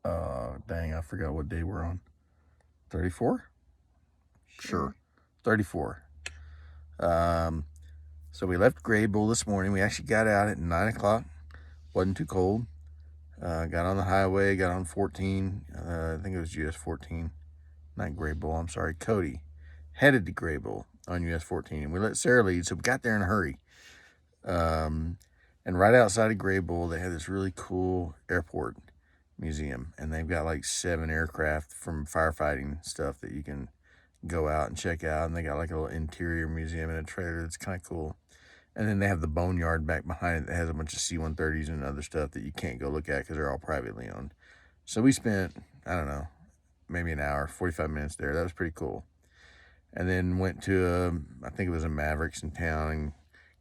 Dang, I forgot what day we're on. 34? Sure. 34. So we left Graybull this morning. We actually got out at 9 o'clock. Wasn't too cold. Got on the highway, got on 14. I think it was US 14. Not Graybull, I'm sorry. Cody headed to Graybull on US 14. And we let Sarah lead, so we got there in a hurry. And right outside of Graybull, they had this really cool airport museum. And they've got like 7 aircraft from firefighting stuff that you can go out and check out. And they got like a little interior museum and a trailer that's kind of cool. And then they have the boneyard back behind it that has a bunch of C-130s and other stuff that you can't go look at because they're all privately owned. So we spent, I don't know, maybe an hour, 45 minutes there. That was pretty cool. And then went to, I think it was a Mavericks in town, and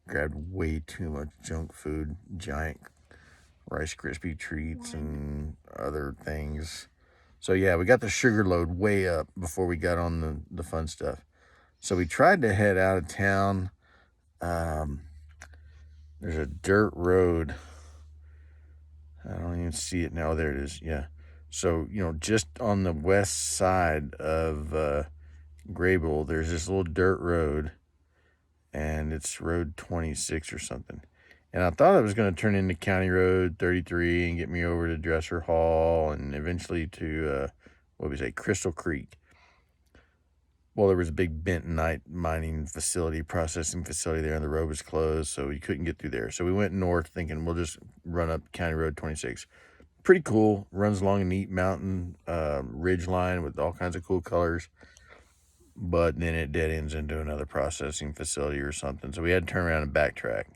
grabbed way too much junk food, giant Rice Krispie treats and other things. So yeah, we got the sugar load way up before we got on the fun stuff. So we tried to head out of town. There's a dirt road. I don't even see it now. There it is. Yeah. So, just on the west side of Graybull, there's this little dirt road, and it's Road 26 or something. And I thought it was going to turn into County Road 33 and get me over to Dresser Hall and eventually to, Crystal Creek. Well, there was a big bentonite mining facility, processing facility there, and the road was closed, so we couldn't get through there. So we went north thinking we'll just run up County Road 26. Pretty cool. Runs along a neat mountain ridge line with all kinds of cool colors. But then it dead ends into another processing facility or something. So we had to turn around and backtrack.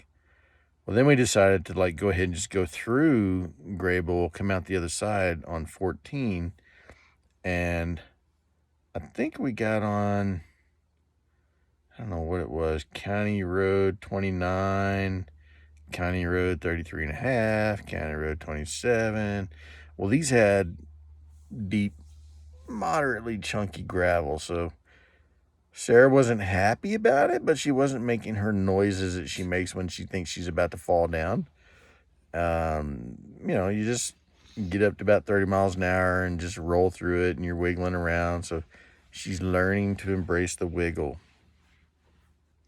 Well, then we decided to go ahead and just go through Graybull, come out the other side on 14, and I think we got on, I don't know what it was, County Road 29, County Road 33 and a half, County Road 27. Well, these had deep, moderately chunky gravel, so Sarah wasn't happy about it, but she wasn't making her noises that she makes when she thinks she's about to fall down. You just get up to about 30 miles an hour and just roll through it, and you're wiggling around. So she's learning to embrace the wiggle.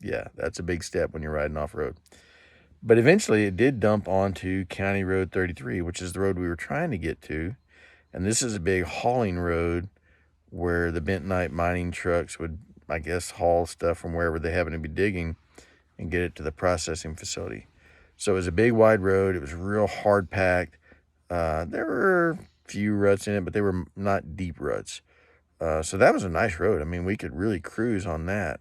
Yeah, that's a big step when you're riding off-road. But eventually it did dump onto County Road 33, which is the road we were trying to get to. And this is a big hauling road where the bentonite mining trucks would, I guess, haul stuff from wherever they happen to be digging and get it to the processing facility. So it was a big wide road. It was real hard packed. There were a few ruts in it, but they were not deep ruts. So that was a nice road. I mean, we could really cruise on that.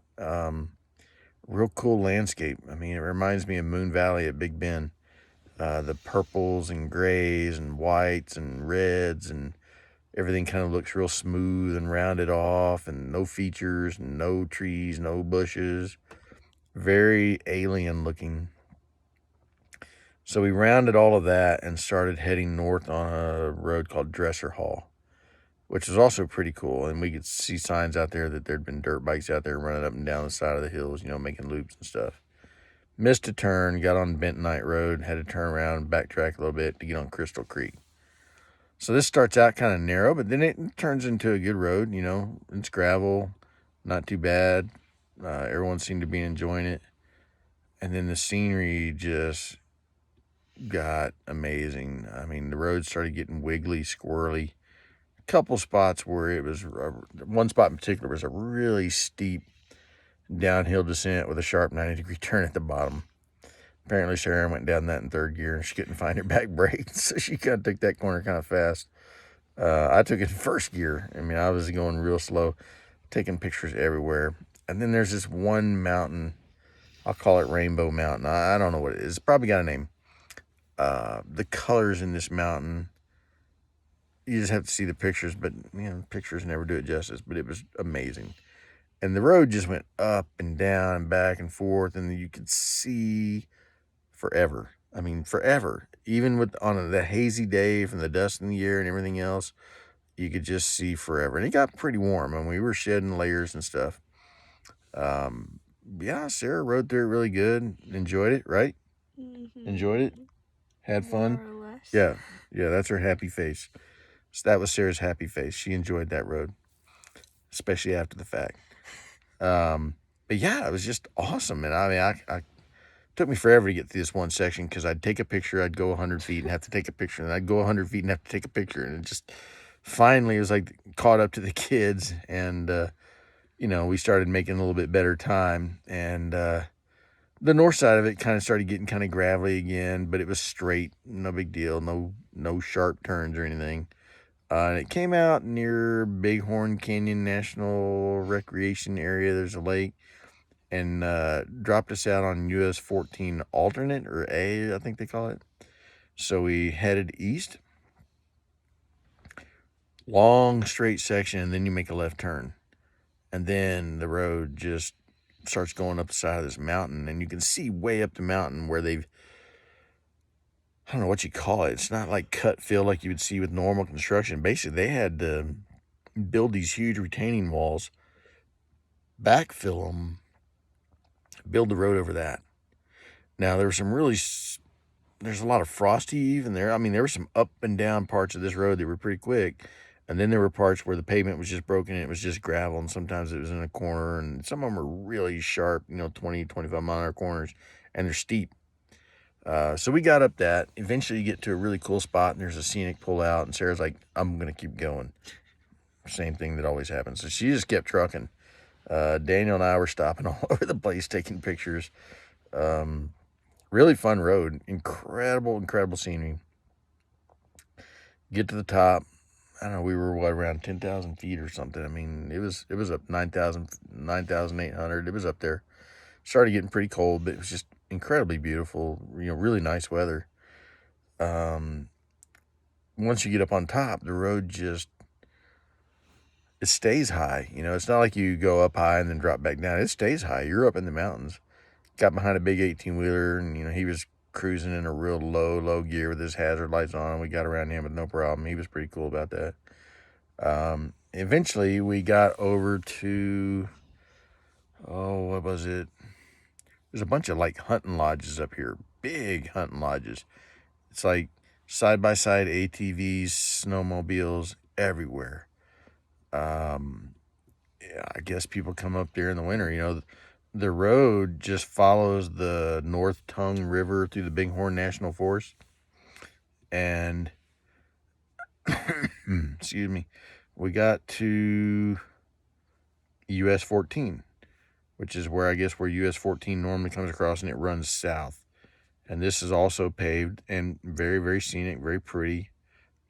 Real cool landscape. I mean, it reminds me of Moon Valley at Big Bend. The purples and grays and whites and reds, and everything kind of looks real smooth and rounded off, and no features, and no trees, no bushes. Very alien looking. So we rounded all of that and started heading north on a road called Dresser Hall, which was also pretty cool. And we could see signs out there that there'd been dirt bikes out there running up and down the side of the hills, making loops and stuff. Missed a turn, got on Bentonite Road, had to turn around and backtrack a little bit to get on Crystal Creek. So this starts out kind of narrow, but then it turns into a good road. It's gravel, not too bad. Everyone seemed to be enjoying it. And then the scenery just got amazing. I mean, the road started getting wiggly, squirrely. A couple spots where it was, one spot in particular was a really steep downhill descent with a sharp 90-degree turn at the bottom. Apparently Sharon went down that in third gear and she couldn't find her back brake, so she kind of took that corner kind of fast. I took it in first gear. I mean, I was going real slow, taking pictures everywhere. And then there's this one mountain, I'll call it Rainbow Mountain. I don't know what it is. It's probably got a name. The colors in this mountain, you just have to see the pictures, but pictures never do it justice. But it was amazing. And the road just went up and down and back and forth, and you could see forever. I mean, forever. Even on the hazy day from the dust in the air and everything else, you could just see forever. And it got pretty warm, and we were shedding layers and stuff. Yeah, Sarah rode through it really good. Enjoyed it, right? Mm-hmm. Enjoyed it? Had fun? More or less. Yeah, that's her happy face. So that was Sarah's happy face. She enjoyed that road, especially after the fact. But yeah, it was just awesome. And I mean, I took me forever to get through this one section because I'd take a picture, I'd go 100 feet and have to take a picture, and I'd go 100 feet and have to take a picture. And it just finally it was like caught up to the kids. And, we started making a little bit better time. And the north side of it kind of started getting kind of gravelly again, but it was straight, no big deal, no sharp turns or anything. And it came out near Bighorn Canyon National Recreation Area. There's a lake, and dropped us out on US 14 alternate, or A, I think they call it. So we headed east. Long straight section, and then you make a left turn. And then the road just starts going up the side of this mountain, and you can see way up the mountain where I don't know what you call it. It's not like cut fill like you would see with normal construction. Basically, they had to build these huge retaining walls, backfill them, build the road over that. Now, there's a lot of frosty even there. I mean, there were some up and down parts of this road that were pretty quick. And then there were parts where the pavement was just broken and it was just gravel. And sometimes it was in a corner. And some of them were really sharp, 20, 25 mile an hour corners. And they're steep. So we got up that. Eventually you get to a really cool spot and there's a scenic pull out. And Sarah's like, I'm going to keep going. Same thing that always happens. So she just kept trucking. Daniel and I were stopping all over the place taking pictures. Really fun road. Incredible scenery. Get to the top. I don't know, we were around 10,000 feet or something. I mean, it was up 9,800. It was up there. Started getting pretty cold, but it was just incredibly beautiful. Really nice weather. Once you get up on top, the road it stays high. It's not like you go up high and then drop back down. It stays high. You're up in the mountains. Got behind a big 18-wheeler, and, he was cruising in a real low gear with his hazard lights on. We got around him with no problem. He was pretty cool about that. Eventually, we got over to, what was it? There's a bunch of, hunting lodges up here. Big hunting lodges. It's like side-by-side ATVs, snowmobiles, everywhere. Yeah, I guess people come up there in the winter, The road just follows the North Tongue River through the Bighorn National Forest. And, excuse me, we got to US 14, which is where US 14 normally comes across, and it runs south. And this is also paved and very, very scenic, very pretty.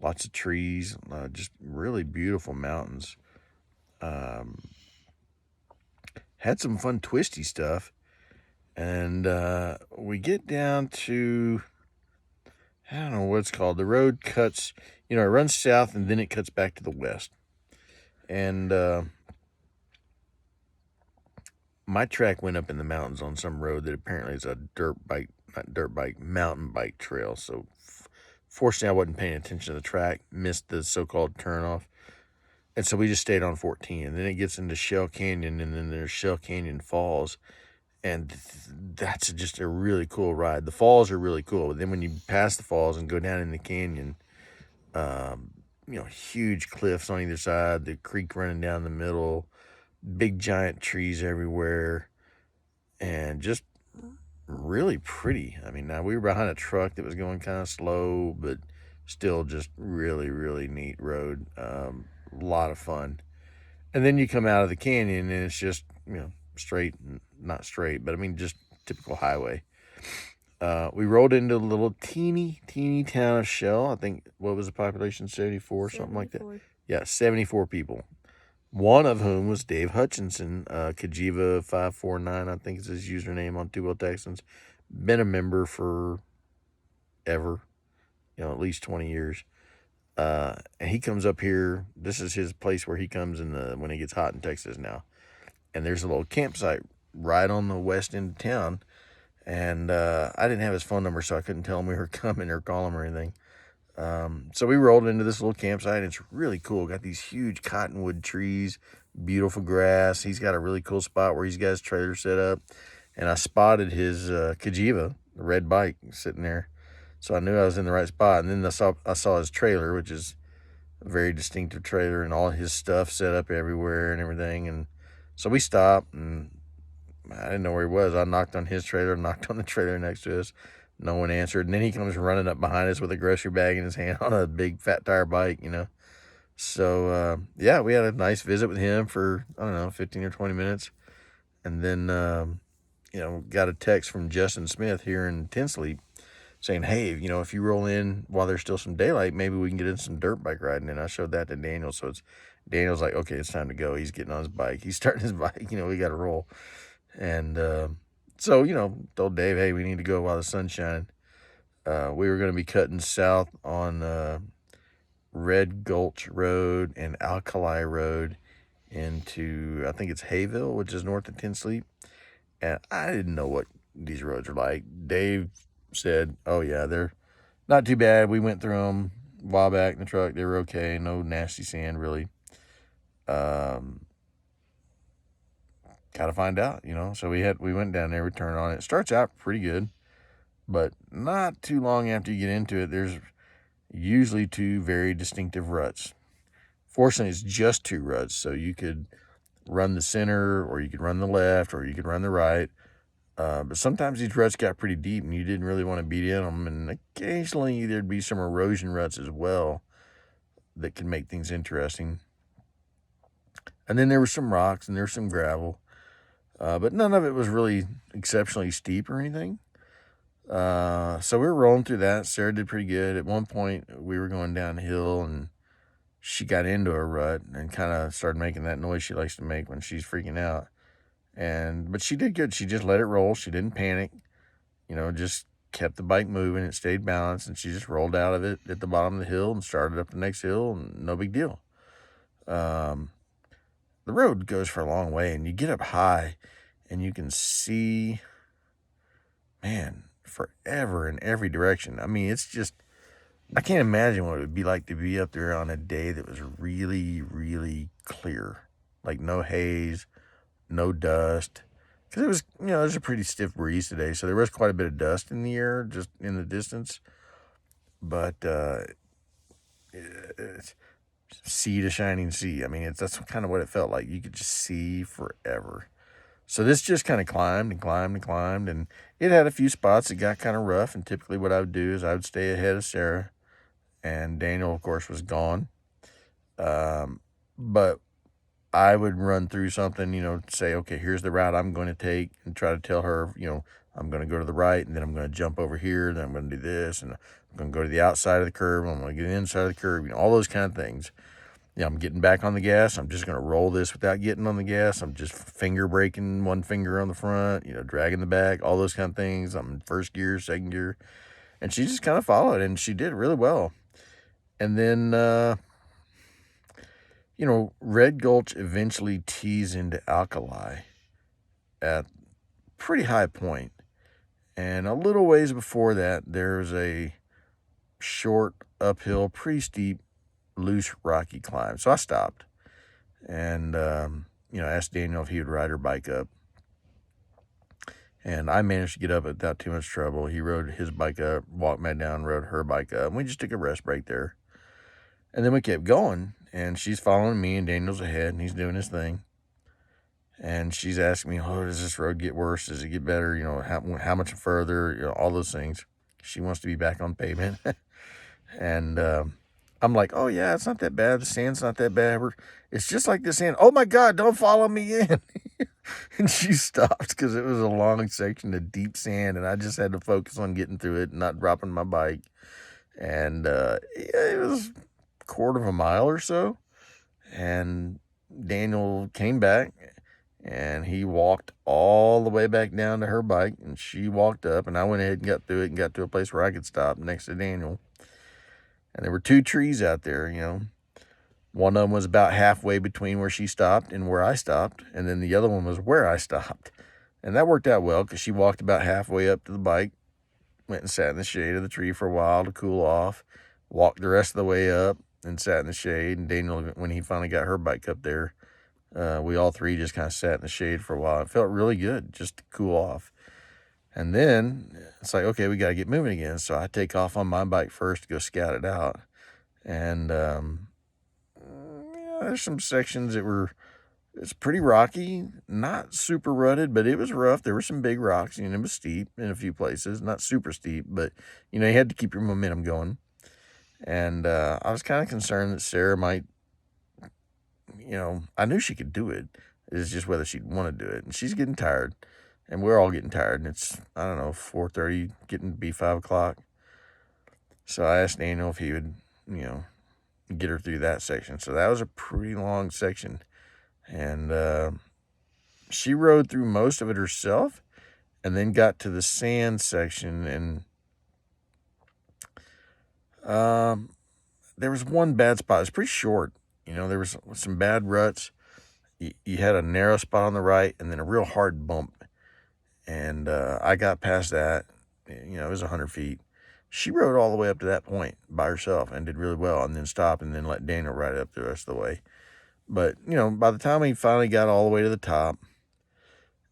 Lots of trees, just really beautiful mountains. Had some fun twisty stuff. And we get down to, I don't know what it's called. The road cuts, it runs south and then it cuts back to the west. And my track went up in the mountains on some road that apparently is a mountain bike trail. So fortunately I wasn't paying attention to the track, missed the so-called turnoff. And so we just stayed on 14. And then it gets into Shell Canyon, and then there's Shell Canyon Falls. And that's just a really cool ride. The falls are really cool. But then when you pass the falls and go down in the canyon, huge cliffs on either side, the creek running down the middle, big giant trees everywhere, and just really pretty. I mean, now we were behind a truck that was going kind of slow, but still just really, really neat road. A lot of fun. And then you come out of the canyon and it's just, straight, not straight, but I mean, just typical highway. We rolled into a little teeny town of Shell. I think, what was the population? 74, something like that. Yeah, 74 people. One of whom was Dave Hutchinson, Kajiva549, I think is his username on Two Wheel Texans. Been a member for ever, at least 20 years. And he comes up here. This is his place where he comes when it gets hot in Texas now. And there's a little campsite right on the west end of town. And I didn't have his phone number, so I couldn't tell him we were coming or call him or anything. So we rolled into this little campsite. It's really cool. Got these huge cottonwood trees, beautiful grass. He's got a really cool spot where he's got his trailer set up. And I spotted his Kajiva, the red bike, sitting there. So I knew I was in the right spot. And then I saw his trailer, which is a very distinctive trailer, and all his stuff set up everywhere and everything. And so we stopped, and I didn't know where he was. I knocked on his trailer, knocked on the trailer next to us. No one answered. And then he comes running up behind us with a grocery bag in his hand on a big fat tire bike, you know. So, yeah, we had a nice visit with him for, I don't know, 15 or 20 minutes. And then, got a text from Justin Smith here in Tinsley saying, hey, if you roll in while there's still some daylight, maybe we can get in some dirt bike riding. And I showed that to Daniel. So Daniel's like, okay, it's time to go. He's getting on his bike. He's starting his bike. We got to roll. And so, told Dave, hey, we need to go while the sun's shining. We were going to be cutting south on Red Gulch Road and Alkali Road into, I think it's Hayville, which is north of Tinsley. And I didn't know what these roads are like. Dave said, oh, yeah, they're not too bad. We went through them a while back in the truck. They were okay. No nasty sand, really. Got to find out, So we went down there, we turned on it. It starts out pretty good, but not too long after you get into it, there's usually two very distinctive ruts. Fortunately, it's just two ruts, so you could run the center, or you could run the left, or you could run the right. But sometimes these ruts got pretty deep, and you didn't really want to beat in them. And occasionally there'd be some erosion ruts as well that could make things interesting. And then there were some rocks, and there was some gravel. But none of it was really exceptionally steep or anything. So we were rolling through that. Sarah did pretty good. At one point, we were going downhill, and she got into a rut and kind of started making that noise she likes to make when she's freaking out. But she did good. She just let it roll. She didn't panic. Just kept the bike moving. It stayed balanced, and she just rolled out of it at the bottom of the hill and started up the next hill, and no big deal. The road goes for a long way, and you get up high, and you can see, man, forever in every direction. I mean, it's just, I can't imagine what it would be like to be up there on a day that was really, really clear. Like no haze, no dust. Because it was, there's a pretty stiff breeze today, so there was quite a bit of dust in the air, just in the distance. But it's sea to shining sea. I mean, that's kind of what it felt like. You could just see forever. So this just kind of climbed and climbed and climbed, and it had a few spots that got kind of rough. And typically what I would do is I would stay ahead of Sarah, and Daniel, of course, was gone. But I would run through something, say, okay, here's the route I'm going to take, and try to tell her, I'm going to go to the right, and then I'm going to jump over here, then I'm going to do this, and I'm going to go to the outside of the curve, I'm going to get inside of the curve, all those kind of things. I'm getting back on the gas. I'm just going to roll this without getting on the gas. I'm just finger braking, one finger on the front, dragging the back, all those kind of things. I'm in first gear, second gear. And she just kind of followed, and she did really well. And then, Red Gulch eventually tees into Alkali at pretty high point. And a little ways before that, there's a short, uphill, pretty steep, loose, rocky climb. So I stopped and, asked Daniel if he would ride her bike up. And I managed to get up without too much trouble. He rode his bike up, walked back down, rode her bike up. And we just took a rest break there. And then we kept going, and she's following me, and Daniel's ahead, and he's doing his thing. And she's asking me, oh, does this road get worse? Does it get better? How much further? All those things. She wants to be back on pavement. And I'm like, oh, yeah, it's not that bad. The sand's not that bad. It's just like the sand. Oh, my God, don't follow me in. And she stopped because it was a long section of deep sand, and I just had to focus on getting through it and not dropping my bike. And it was a quarter of a mile or so. And Daniel came back, and he walked all the way back down to her bike, and she walked up, and I went ahead and got through it and got to a place where I could stop next to Daniel. And there were two trees out there, One of them was about halfway between where she stopped and where I stopped, and then the other one was where I stopped. And that worked out well because she walked about halfway up to the bike, went and sat in the shade of the tree for a while to cool off, walked the rest of the way up and sat in the shade. And Daniel, when he finally got her bike up there, we all three just kind of sat in the shade for a while. It felt really good just to cool off. And then it's like, okay, we got to get moving again. So I take off on my bike first to go scout it out. And There's some sections that were, it's pretty rocky, not super rutted, but it was rough. There were some big rocks, and it was steep in a few places. Not super steep, but, you had to keep your momentum going. And I was kind of concerned that Sarah might, I knew she could do it. It's just whether she'd want to do it. And she's getting tired, and we're all getting tired. And it's, I don't know, 4:30, getting to be 5 o'clock. So I asked Daniel if he would, get her through that section. So that was a pretty long section. And she rode through most of it herself, and then got to the sand section. And there was one bad spot. It was pretty short. There was some bad ruts. You had a narrow spot on the right, and then a real hard bump. And I got past that. It was 100 feet. She rode all the way up to that point by herself and did really well, and then stopped and then let Daniel ride up the rest of the way. But, by the time he finally got all the way to the top,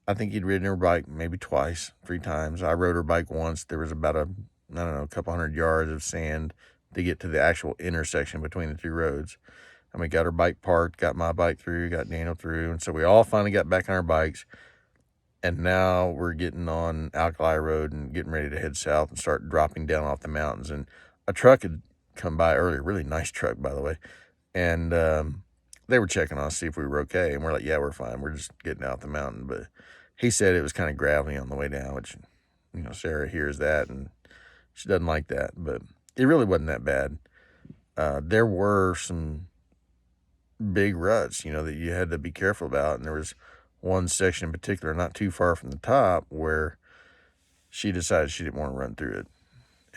I think he'd ridden her bike maybe twice, 3 times. I rode her bike once. There was about a couple 100 yards of sand to get to the actual intersection between the 2 roads. And we got her bike parked, got my bike through, got Daniel through. And so we all finally got back on our bikes. And now we're getting on Alkali Road and getting ready to head south and start dropping down off the mountains. And a truck had come by earlier, really nice truck, by the way. And they were checking on us, see if we were okay. And we're like, yeah, we're fine. We're just getting out the mountain. But he said it was kind of gravelly on the way down, which, Sarah hears that and she doesn't like that. But it really wasn't that bad. There were some big ruts, that you had to be careful about. And there was one section in particular, not too far from the top, where she decided she didn't want to run through it.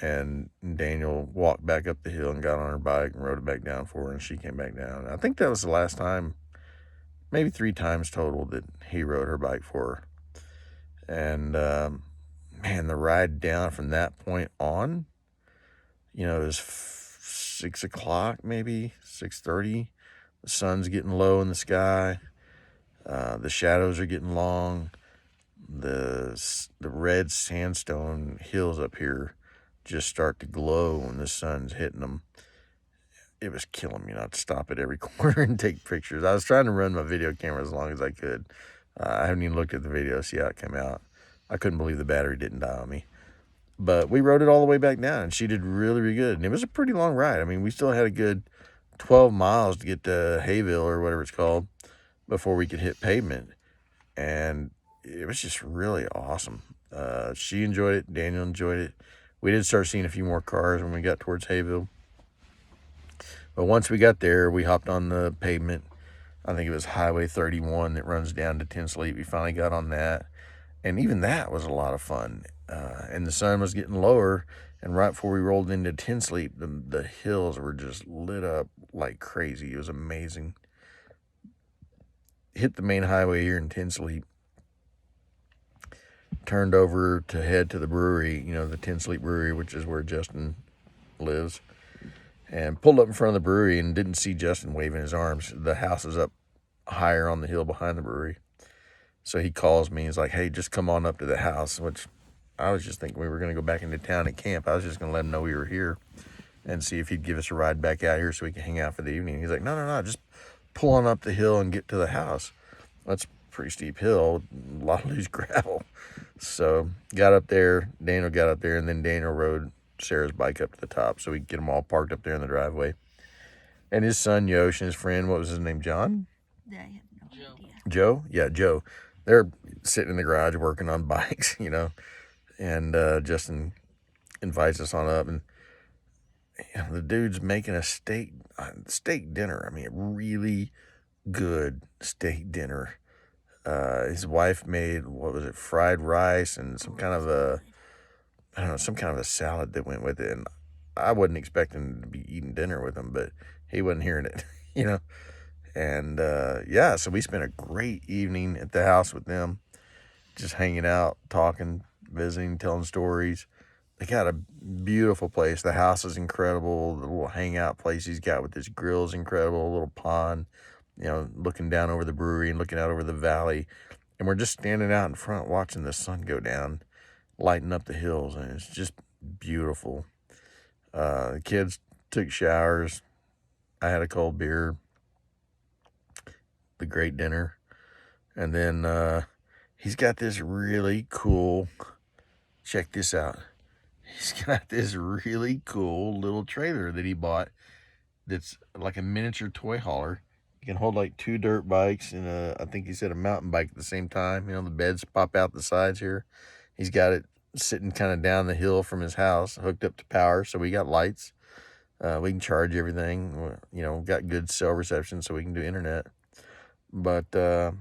And Daniel walked back up the hill and got on her bike and rode it back down for her, and she came back down. I think that was the last time, maybe 3 times total, that he rode her bike for her. And, man, the ride down from that point on, it was 6 o'clock, maybe 6:30. The sun's getting low in the sky. The shadows are getting long. The red sandstone hills up here just start to glow when the sun's hitting them. It was killing me not to stop at every corner and take pictures. I was trying to run my video camera as long as I could. I haven't even looked at the video to see how it came out. I couldn't believe the battery didn't die on me. But we rode it all the way back down, and she did really, really good. And it was a pretty long ride. I mean, we still had a good 12 miles to get to Hayville or whatever it's called before we could hit pavement. And it was just really awesome. She enjoyed it. Daniel enjoyed it. We did start seeing a few more cars when we got towards Hayville. But once we got there, we hopped on the pavement. I think it was Highway 31 that runs down to Tin Sleep. We finally got on that. And even that was a lot of fun. And the sun was getting lower. And right before we rolled into Tin Sleep, the hills were just lit up like crazy. It was amazing. Hit the main highway here in Tin Sleep. Turned over to head to the brewery, the Tin Sleep Brewery, which is where Justin lives. And pulled up in front of the brewery and didn't see Justin waving his arms. The house is up higher on the hill behind the brewery. So he calls me. He's like, hey, just come on up to the house, which I was just thinking we were going to go back into town and camp. I was just going to let him know we were here and see if he'd give us a ride back out here so we could hang out for the evening. He's like, no, just pull on up the hill and get to the house. That's a pretty steep hill, a lot of loose gravel. So got up there, Daniel got up there, and then Daniel rode Sarah's bike up to the top so we could get them all parked up there in the driveway. And his son, Yosh, and his friend, what was his name, John? I have no idea. Joe? Yeah, Joe. They're sitting in the garage working on bikes, and Justin invites us on up, and the dude's making a steak dinner. I mean, a really good steak dinner. His wife made, fried rice and some kind of a salad that went with it. And I wasn't expecting to be eating dinner with him, but he wasn't hearing it, And, so we spent a great evening at the house with them, just hanging out, talking, visiting, telling stories. They got a beautiful place. The house is incredible. The little hangout place he's got with his grill is incredible. A little pond, looking down over the brewery and looking out over the valley. And we're just standing out in front watching the sun go down, lighting up the hills. And it's just beautiful. The kids took showers. I had a cold beer. the great dinner. And then he's got this really cool, check this out. He's got this really cool little trailer that he bought that's like a miniature toy hauler. You can hold like 2 dirt bikes and I think he said a mountain bike at the same time. You know, the beds pop out the sides here. He's got it sitting kind of down the hill from his house, hooked up to power, so we got lights. We can charge everything. You know, got good cell reception, so we can do internet. But yeah,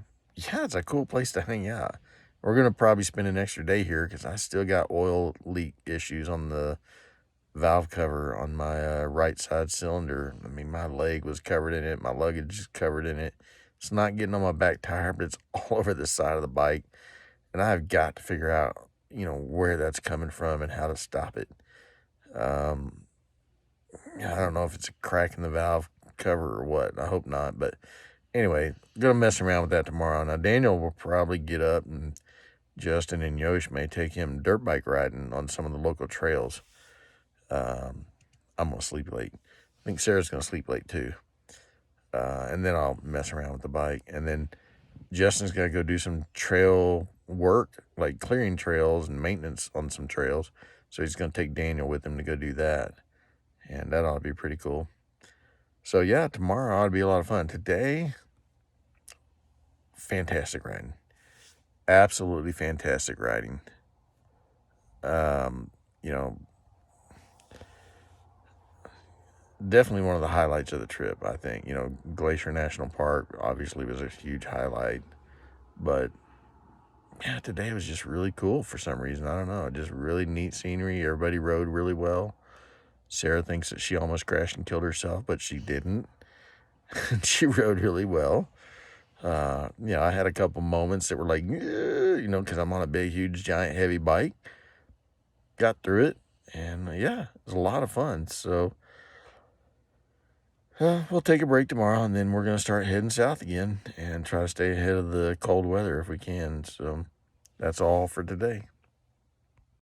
it's a cool place to hang out. We're gonna probably spend an extra day here because I still got oil leak issues on the valve cover on my right side cylinder. I mean, my leg was covered in it. My luggage is covered in it. It's not getting on my back tire, but it's all over the side of the bike. And I've got to figure out, you know, where that's coming from and how to stop it. I don't know if it's a crack in the valve cover or what. I hope not. But anyway, gonna mess around with that tomorrow. Now, Daniel will probably get up and Justin and Yosh may take him dirt bike riding on some of the local trails. I'm going to sleep late. I think Sarah's going to sleep late too. And then I'll mess around with the bike. And then Justin's got to go do some trail work, like clearing trails and maintenance on some trails. So he's going to take Daniel with him to go do that. And that ought to be pretty cool. So yeah, tomorrow ought to be a lot of fun. Today, fantastic riding. Absolutely fantastic riding. You know, definitely one of the highlights of the trip, I think. You know, Glacier National Park obviously was a huge highlight. But yeah, today was just really cool for some reason. I don't know. Just really neat scenery. Everybody rode really well. Sarah thinks that she almost crashed and killed herself, but she didn't. She rode really well. You know, I had a couple moments that were like, you know, because I'm on a big, huge, giant, heavy bike. Got through it. And yeah, it was a lot of fun. So we'll take a break tomorrow, and then we're going to start heading south again and try to stay ahead of the cold weather if we can. So that's all for today.